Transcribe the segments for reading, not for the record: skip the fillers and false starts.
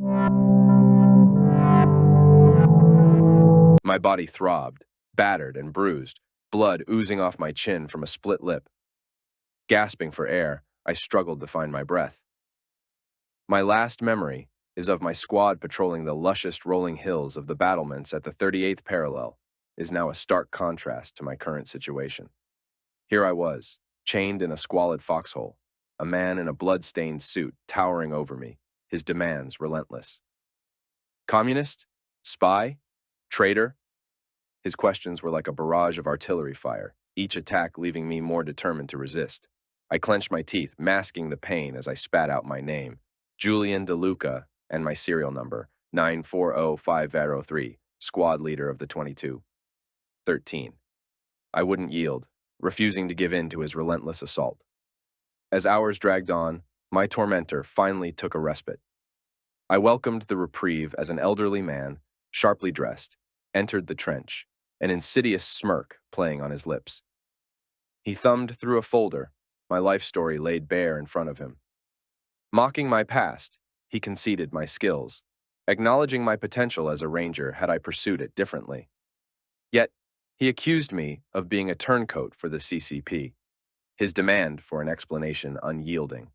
My body throbbed, battered and bruised, blood oozing off my chin from a split lip. Gasping for air, I struggled to find my breath. My last memory is of my squad patrolling the lushest rolling hills of the battlements at the 38th parallel, is now a stark contrast to my current situation. Here I was, chained in a squalid foxhole, a man in a blood-stained suit towering over me, his demands relentless. Communist? Spy? Traitor? His questions were like a barrage of artillery fire, each attack leaving me more determined to resist. I clenched my teeth, masking the pain as I spat out my name, Julian De Luca, and my serial number, 940503, squad leader of the 2213. I wouldn't yield, refusing to give in to his relentless assault. As hours dragged on, my tormentor finally took a respite. I welcomed the reprieve as an elderly man, sharply dressed, entered the trench, an insidious smirk playing on his lips. He thumbed through a folder, my life story laid bare in front of him. Mocking my past, he conceded my skills, acknowledging my potential as a ranger had I pursued it differently. Yet, he accused me of being a turncoat for the CCP, his demand for an explanation unyielding.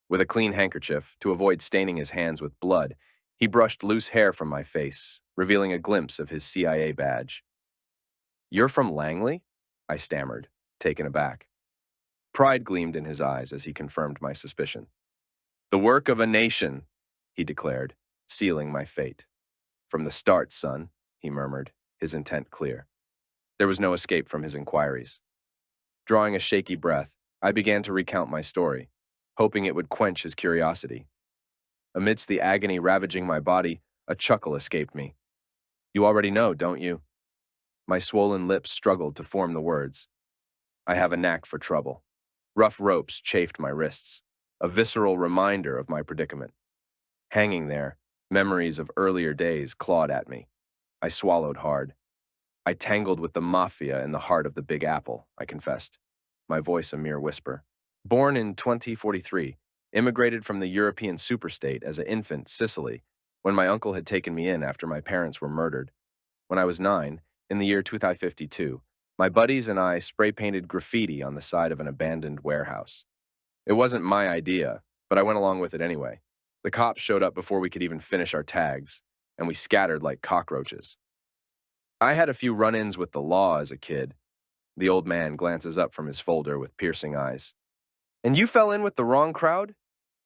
With a clean handkerchief, to avoid staining his hands with blood, he brushed loose hair from my face, revealing a glimpse of his CIA badge. "You're from Langley?" I stammered, taken aback. Pride gleamed in his eyes as he confirmed my suspicion. "The work of a nation," he declared, sealing my fate. "From the start, son," he murmured, his intent clear. There was no escape from his inquiries. Drawing a shaky breath, I began to recount my story, hoping it would quench his curiosity. Amidst the agony ravaging my body, a chuckle escaped me. "You already know, don't you?" My swollen lips struggled to form the words. I have a knack for trouble. Rough ropes chafed my wrists, a visceral reminder of my predicament. Hanging there, memories of earlier days clawed at me. I swallowed hard. I tangled with the Mafia in the heart of the Big Apple, I confessed, my voice a mere whisper. Born in 2043, immigrated from the European superstate as an infant, Sicily, when my uncle had taken me in after my parents were murdered. When I was 9, in the year 2052, my buddies and I spray-painted graffiti on the side of an abandoned warehouse. It wasn't my idea, but I went along with it anyway. The cops showed up before we could even finish our tags, and we scattered like cockroaches. I had a few run-ins with the law as a kid. The old man glances up from his folder with piercing eyes. "And you fell in with the wrong crowd?"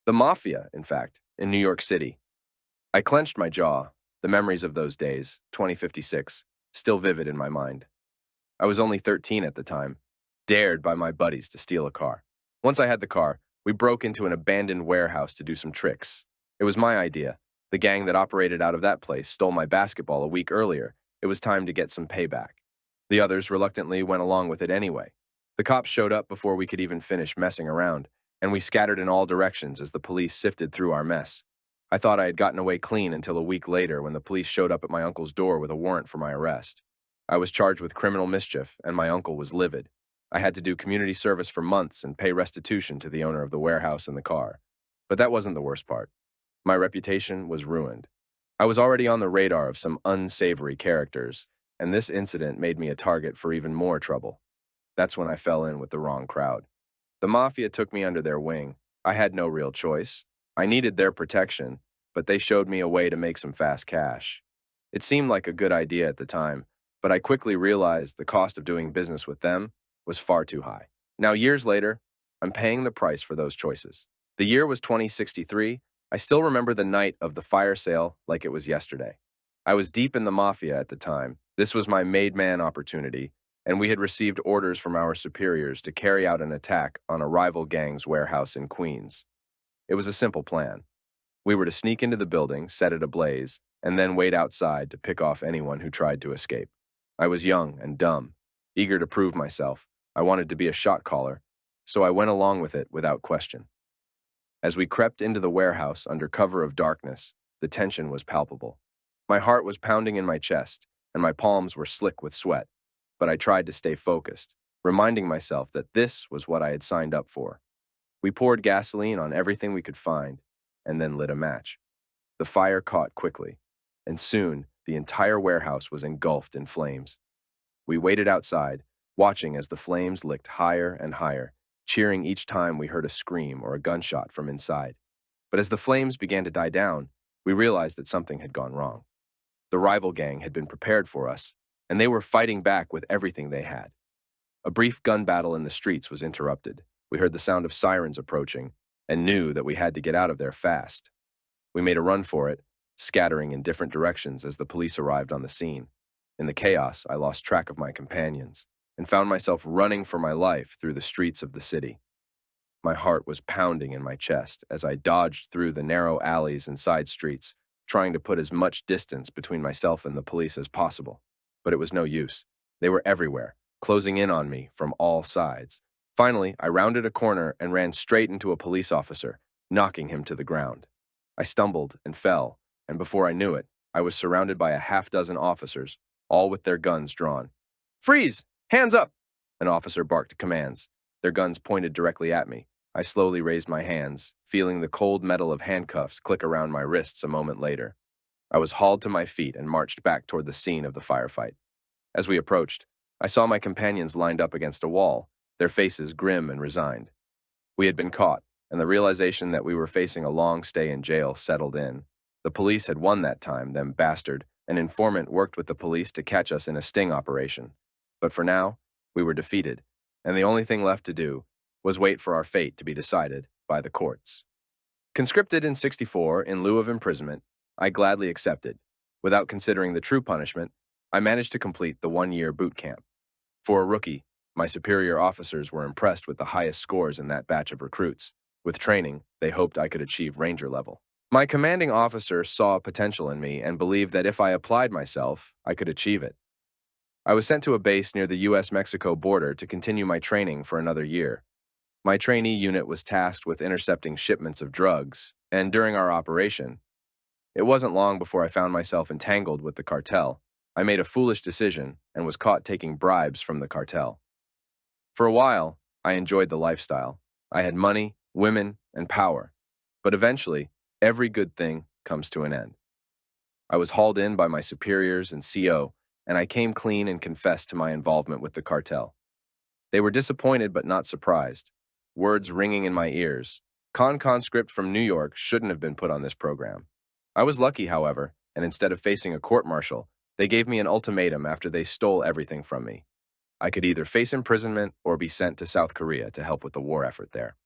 "The Mafia, in fact, in New York City." I clenched my jaw, the memories of those days, 2056, still vivid in my mind. I was only 13 at the time, dared by my buddies to steal a car. Once I had the car, we broke into an abandoned warehouse to do some tricks. It was my idea. The gang that operated out of that place stole my basketball a week earlier. It was time to get some payback. The others reluctantly went along with it anyway. The cops showed up before we could even finish messing around, and we scattered in all directions as the police sifted through our mess. I thought I had gotten away clean until a week later when the police showed up at my uncle's door with a warrant for my arrest. I was charged with criminal mischief, and my uncle was livid. I had to do community service for months and pay restitution to the owner of the warehouse and the car. But that wasn't the worst part. My reputation was ruined. I was already on the radar of some unsavory characters, and this incident made me a target for even more trouble. That's when I fell in with the wrong crowd. The Mafia took me under their wing. I had no real choice. I needed their protection, but they showed me a way to make some fast cash. It seemed like a good idea at the time, but I quickly realized the cost of doing business with them was far too high. Now, years later, I'm paying the price for those choices. The year was 2063. I still remember the night of the fire sale like it was yesterday. I was deep in the Mafia at the time. This was my made-man opportunity, and we had received orders from our superiors to carry out an attack on a rival gang's warehouse in Queens. It was a simple plan. We were to sneak into the building, set it ablaze, and then wait outside to pick off anyone who tried to escape. I was young and dumb, eager to prove myself. I wanted to be a shot caller, so I went along with it without question. As we crept into the warehouse under cover of darkness, the tension was palpable. My heart was pounding in my chest, and my palms were slick with sweat, but I tried to stay focused, reminding myself that this was what I had signed up for. We poured gasoline on everything we could find, and then lit a match. The fire caught quickly, and soon the entire warehouse was engulfed in flames. We waited outside, watching as the flames licked higher and higher, cheering each time we heard a scream or a gunshot from inside. But as the flames began to die down, we realized that something had gone wrong. The rival gang had been prepared for us, and they were fighting back with everything they had. A brief gun battle in the streets was interrupted. We heard the sound of sirens approaching and knew that we had to get out of there fast. We made a run for it, scattering in different directions as the police arrived on the scene. In the chaos, I lost track of my companions and found myself running for my life through the streets of the city. My heart was pounding in my chest as I dodged through the narrow alleys and side streets, trying to put as much distance between myself and the police as possible. But it was no use. They were everywhere, closing in on me from all sides. Finally, I rounded a corner and ran straight into a police officer, knocking him to the ground. I stumbled and fell, and before I knew it, I was surrounded by a half-dozen officers, all with their guns drawn. "Freeze! Hands up!" An officer barked commands. Their guns pointed directly at me. I slowly raised my hands, feeling the cold metal of handcuffs click around my wrists a moment later. I was hauled to my feet and marched back toward the scene of the firefight. As we approached, I saw my companions lined up against a wall, their faces grim and resigned. We had been caught, and the realization that we were facing a long stay in jail settled in. The police had won that time, them bastard. An informant worked with the police to catch us in a sting operation. But for now, we were defeated, and the only thing left to do was wait for our fate to be decided by the courts. Conscripted in '64 in lieu of imprisonment, I gladly accepted. Without considering the true punishment, I managed to complete the 1-year boot camp. For a rookie, my superior officers were impressed with the highest scores in that batch of recruits. With training, they hoped I could achieve ranger level. My commanding officer saw potential in me and believed that if I applied myself, I could achieve it. I was sent to a base near the U.S.-Mexico border to continue my training for another year. My trainee unit was tasked with intercepting shipments of drugs, and during our operation, it wasn't long before I found myself entangled with the cartel. I made a foolish decision and was caught taking bribes from the cartel. For a while, I enjoyed the lifestyle. I had money, women, and power. But eventually, every good thing comes to an end. I was hauled in by my superiors and CO, and I came clean and confessed to my involvement with the cartel. They were disappointed but not surprised, words ringing in my ears. Conscript from New York shouldn't have been put on this program. I was lucky, however, and instead of facing a court-martial, they gave me an ultimatum after they stole everything from me. I could either face imprisonment or be sent to South Korea to help with the war effort there.